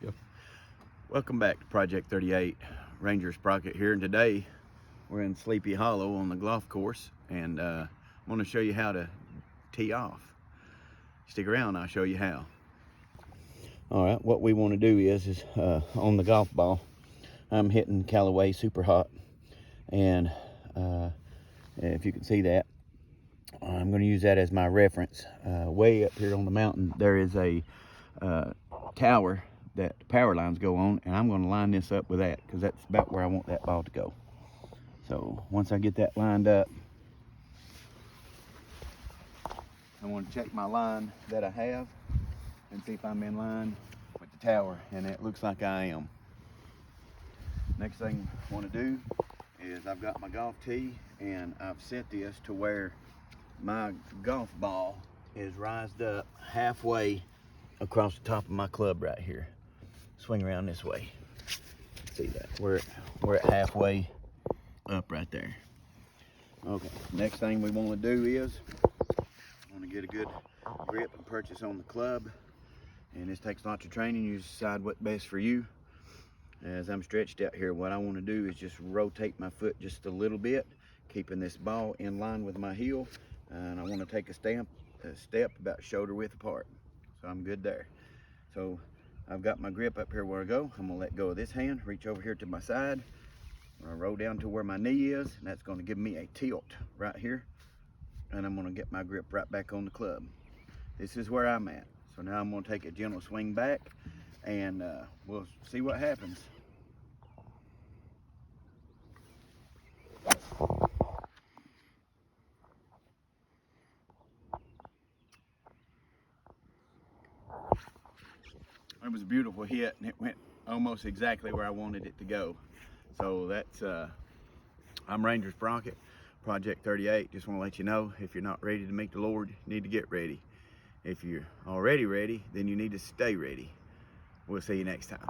Yep. Welcome back to Project 38. Ranger Sprocket here, and today we're in Sleepy Hollow on the golf course, and I'm going to show you how to tee off. Stick around, I'll show you how. All right, what we want to do is on the golf ball, I'm hitting Callaway Super Hot, and if you can see that, I'm going to use that as my reference. Way up here on the mountain, there is a tower that the power lines go on, and I'm going to line this up with that because that's about where I want that ball to go. So once I get that lined up, I want to check my line that I have and see if I'm in line with the tower, and it looks like I am. Next thing I want to do is I've got my golf tee, and I've set this to where my golf ball is rised up halfway across the top of my club right here. Swing around this way. See that? We're at halfway up right there. Okay, next thing we want to do is want to get a good grip and purchase on the club, and this takes lots of training. You decide what's best for you. As I'm stretched out here, what I want to do is just rotate my foot just a little bit, keeping this ball in line with my heel, and I want to take a step about shoulder width apart. So I'm good there. So I've got my grip up here where I go. I'm gonna let go of this hand, reach over here to my side. I roll down to where my knee is, and that's gonna give me a tilt right here. And I'm gonna get my grip right back on the club. This is where I'm at. So now I'm gonna take a gentle swing back, and we'll see what happens. It was a beautiful hit, and it went almost exactly where I wanted it to go. So that's, I'm Ranger Sprocket, Project 38. Just want to let you know, if you're not ready to meet the Lord, you need to get ready. If you're already ready, then you need to stay ready. We'll see you next time.